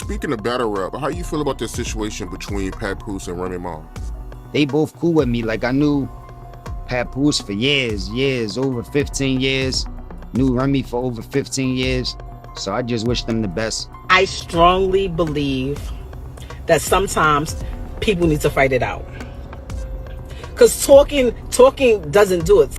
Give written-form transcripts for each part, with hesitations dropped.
Speaking of battle rap, how you feel about this situation between Papoose and Remy Ma? They both cool with me. Like, I knew Papoose for years, over 15 years. Knew Remy for over 15 years. So I just wish them the best. I strongly believe that sometimes people need to fight it out. Because talking doesn't do it.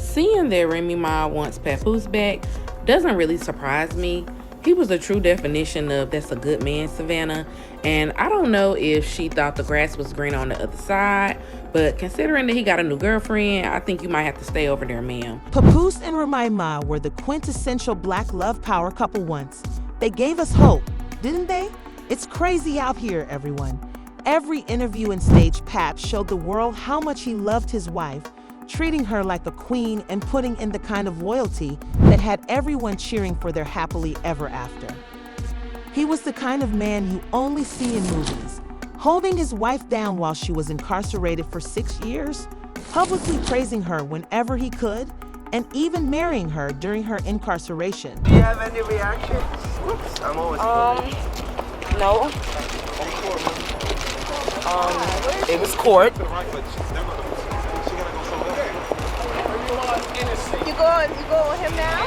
Seeing that Remy Ma wants Papoose back doesn't really surprise me. He was a true definition of that's a good man, Savannah. And I don't know if she thought the grass was green on the other side, but considering that he got a new girlfriend, I think you might have to stay over there, ma'am. Papoose and Remy Ma were the quintessential black love power couple once. They gave us hope, didn't they? It's crazy out here, everyone. Every interview and stage Pap showed the world how much he loved his wife, treating her like a queen and putting in the kind of loyalty that had everyone cheering for their happily ever after. He was the kind of man you only see in movies, holding his wife down while she was incarcerated for 6 years, publicly praising her whenever he could, and even marrying her during her incarceration. Do you have any reactions? Oops, I'm always No. It was court. You go on him now?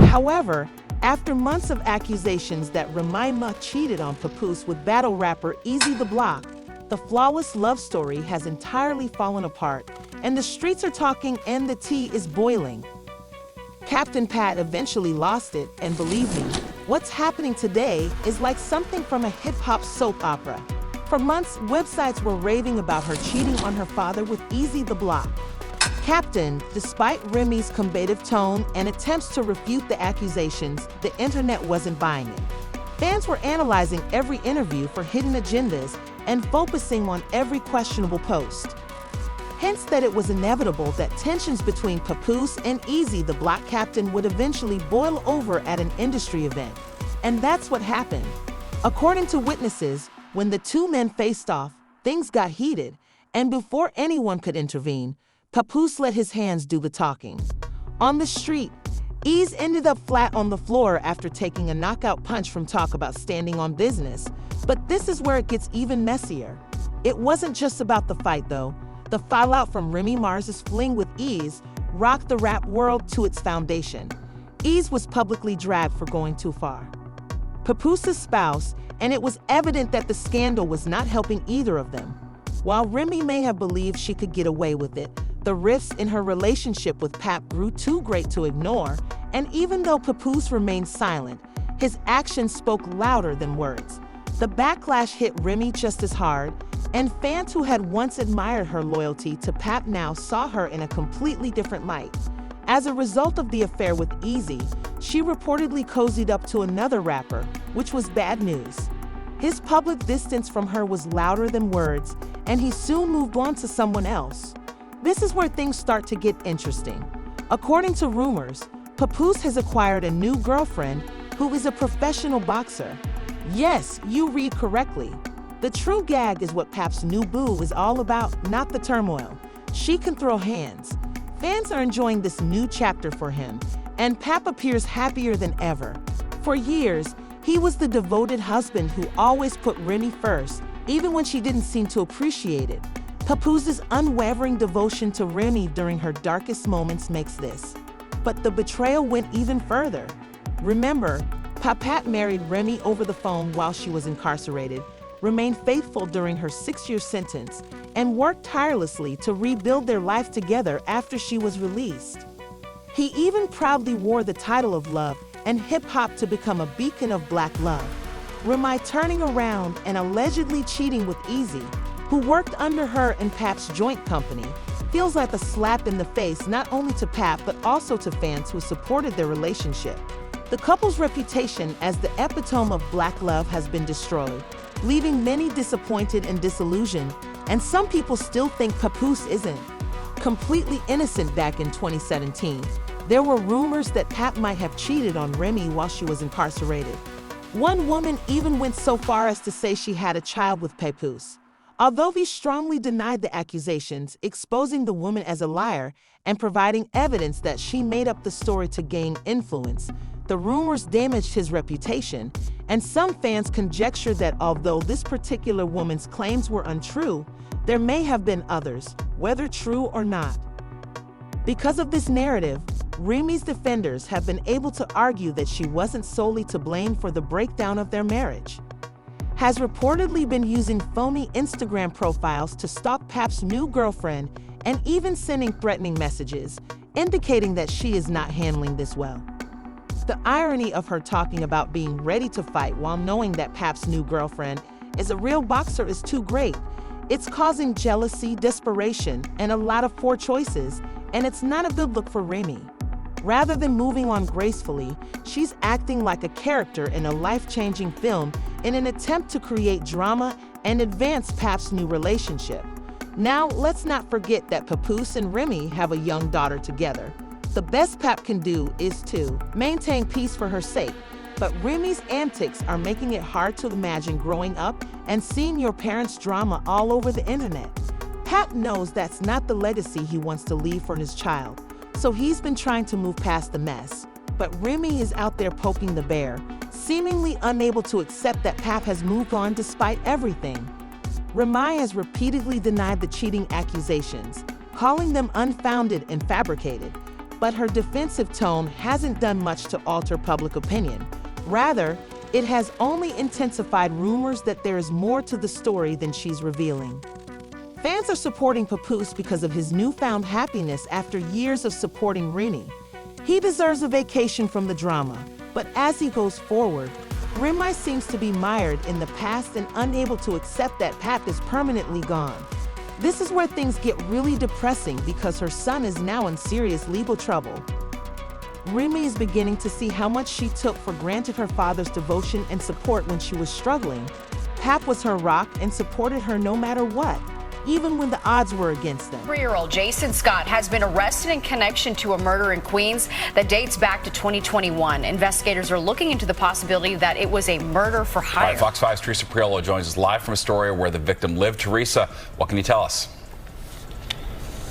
However, after months of accusations that Remy Ma cheated on Papoose with battle rapper Easy the Block, the flawless love story has entirely fallen apart, and the streets are talking and the tea is boiling. Captain Pat eventually lost it, and believe me, what's happening today is like something from a hip-hop soap opera. For months, websites were raving about her cheating on her father with Easy the Block. Captain, despite Remy's combative tone and attempts to refute the accusations, the internet wasn't buying it. Fans were analyzing every interview for hidden agendas and focusing on every questionable post. Hence that it was inevitable that tensions between Papoose and Easy the Block Captain would eventually boil over at an industry event. And that's what happened. According to witnesses, when the two men faced off, things got heated, and before anyone could intervene, Papoose let his hands do the talking. On the street, Ease ended up flat on the floor after taking a knockout punch from talk about standing on business. But this is where it gets even messier. It wasn't just about the fight, though. The fallout from Remy Ma's fling with Ease rocked the rap world to its foundation. Ease was publicly dragged for going too far. Papoose's spouse, and it was evident that the scandal was not helping either of them. While Remy may have believed she could get away with it, the rifts in her relationship with Pap grew too great to ignore, and even though Papoose remained silent, his actions spoke louder than words. The backlash hit Remy just as hard, and fans who had once admired her loyalty to Pap now saw her in a completely different light. As a result of the affair with Easy, she reportedly cozied up to another rapper, which was bad news. His public distance from her was louder than words, and he soon moved on to someone else. This is where things start to get interesting. According to rumors, Papoose has acquired a new girlfriend who is a professional boxer. Yes, you read correctly. The true gag is what Pap's new boo is all about, not the turmoil. She can throw hands. Fans are enjoying this new chapter for him, and Pap appears happier than ever. For years, he was the devoted husband who always put Remy first, even when she didn't seem to appreciate it. Papoose's unwavering devotion to Remy during her darkest moments makes this. But the betrayal went even further. Remember, Papat married Remy over the phone while she was incarcerated, remained faithful during her 6-year sentence, and worked tirelessly to rebuild their life together after she was released. He even proudly wore the title of Love and hip-hop to become a beacon of black love. Remy turning around and allegedly cheating with Easy, who worked under her and Pap's joint company, feels like a slap in the face not only to Pap but also to fans who supported their relationship. The couple's reputation as the epitome of black love has been destroyed, leaving many disappointed and disillusioned, and some people still think Papoose isn't completely innocent. Back in 2017, there were rumors that Pap might have cheated on Remy while she was incarcerated. One woman even went so far as to say she had a child with Papoose. Although he strongly denied the accusations, exposing the woman as a liar and providing evidence that she made up the story to gain influence, the rumors damaged his reputation, And some fans conjecture that although this particular woman's claims were untrue, there may have been others, whether true or not. Because of this narrative, Remy's defenders have been able to argue that she wasn't solely to blame for the breakdown of their marriage. Has reportedly been using phony Instagram profiles to stalk Pap's new girlfriend and even sending threatening messages, indicating that she is not handling this well. The irony of her talking about being ready to fight while knowing that Pap's new girlfriend is a real boxer is too great. It's causing jealousy, desperation, and a lot of poor choices, and it's not a good look for Remy. Rather than moving on gracefully, she's acting like a character in a life-changing film in an attempt to create drama and advance Pap's new relationship. Now, let's not forget that Papoose and Remy have a young daughter together. The best Pap can do is to maintain peace for her sake, but Remy's antics are making it hard to imagine growing up and seeing your parents' drama all over the internet. Pap knows that's not the legacy he wants to leave for his child, so he's been trying to move past the mess. But Remy is out there poking the bear, seemingly unable to accept that Pap has moved on despite everything. Remy has repeatedly denied the cheating accusations, calling them unfounded and fabricated, but her defensive tone hasn't done much to alter public opinion. Rather, it has only intensified rumors that there is more to the story than she's revealing. Fans are supporting Papoose because of his newfound happiness after years of supporting Remy. He deserves a vacation from the drama, but as he goes forward, Remy seems to be mired in the past and unable to accept that Pap is permanently gone. This is where things get really depressing because her son is now in serious legal trouble. Remy is beginning to see how much she took for granted her father's devotion and support when she was struggling. Pap was her rock and supported her no matter what, even when the odds were against them. 3-year-old Jason Scott has been arrested in connection to a murder in Queens that dates back to 2021. Investigators are looking into the possibility that it was a murder for hire. All right, Fox 5's Teresa Priolo joins us live from Astoria where the victim lived. Teresa, what can you tell us?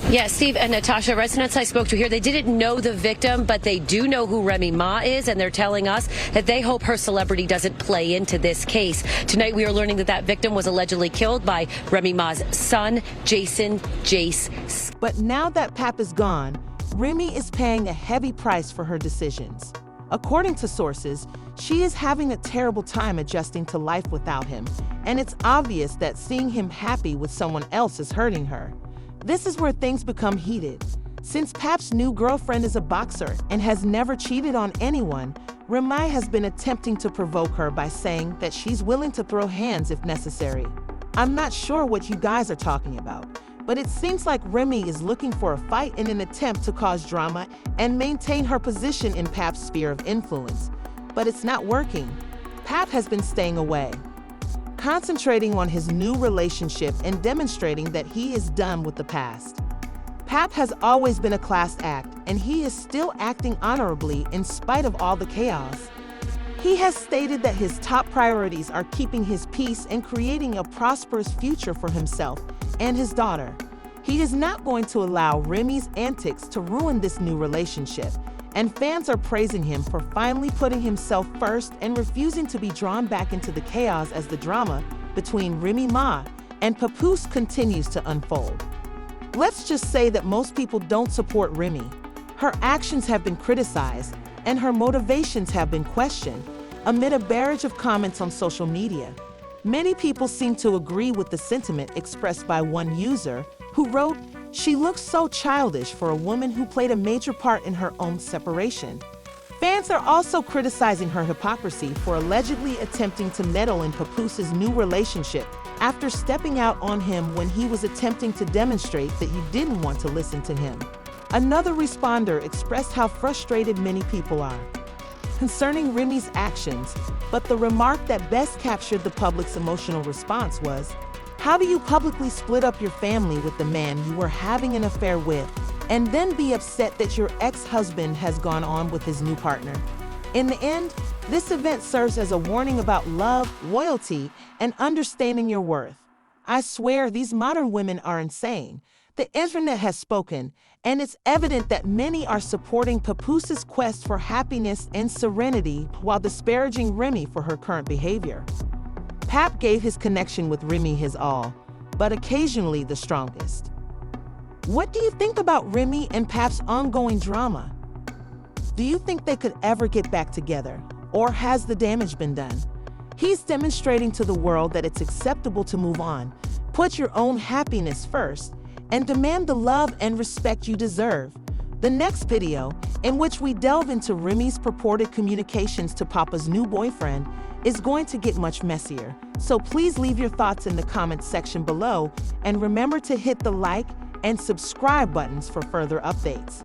Yeah, Steve and Natasha, residents I spoke to here, they didn't know the victim, but they do know who Remy Ma is, and they're telling us that they hope her celebrity doesn't play into this case. Tonight, we are learning that that victim was allegedly killed by Remy Ma's son, Jace. But now that Pap is gone, Remy is paying a heavy price for her decisions. According to sources, she is having a terrible time adjusting to life without him, and it's obvious that seeing him happy with someone else is hurting her. This is where things become heated. Since Pap's new girlfriend is a boxer and has never cheated on anyone, Remy has been attempting to provoke her by saying that she's willing to throw hands if necessary. I'm not sure what you guys are talking about, but it seems like Remy is looking for a fight in an attempt to cause drama and maintain her position in Pap's sphere of influence. But it's not working. Pap has been staying away, concentrating on his new relationship and demonstrating that he is done with the past. Pap has always been a class act, and he is still acting honorably in spite of all the chaos. He has stated that his top priorities are keeping his peace and creating a prosperous future for himself and his daughter. He is not going to allow Remy's antics to ruin this new relationship, and fans are praising him for finally putting himself first and refusing to be drawn back into the chaos as the drama between Remy Ma and Papoose continues to unfold. Let's just say that most people don't support Remy. Her actions have been criticized, and her motivations have been questioned amid a barrage of comments on social media. Many people seem to agree with the sentiment expressed by one user who wrote, "She looks so childish for a woman who played a major part in her own separation." Fans are also criticizing her hypocrisy for allegedly attempting to meddle in Papoose's new relationship after stepping out on him when he was attempting to demonstrate that you didn't want to listen to him. Another responder expressed how frustrated many people are concerning Remy's actions, but the remark that best captured the public's emotional response was, "How do you publicly split up your family with the man you were having an affair with and then be upset that your ex-husband has gone on with his new partner?" In the end, this event serves as a warning about love, loyalty, and understanding your worth. I swear these modern women are insane. The internet has spoken, And it's evident that many are supporting Papoose's quest for happiness and serenity while disparaging Remy for her current behavior. Pap gave his connection with Remy his all, but occasionally the strongest. What do you think about Remy and Pap's ongoing drama? Do you think they could ever get back together, or has the damage been done? He's demonstrating to the world that it's acceptable to move on, put your own happiness first, and demand the love and respect you deserve. The next video, in which we delve into Remy's purported communications to Papa's new boyfriend, is going to get much messier. So please leave your thoughts in the comments section below, and remember to hit the like and subscribe buttons for further updates.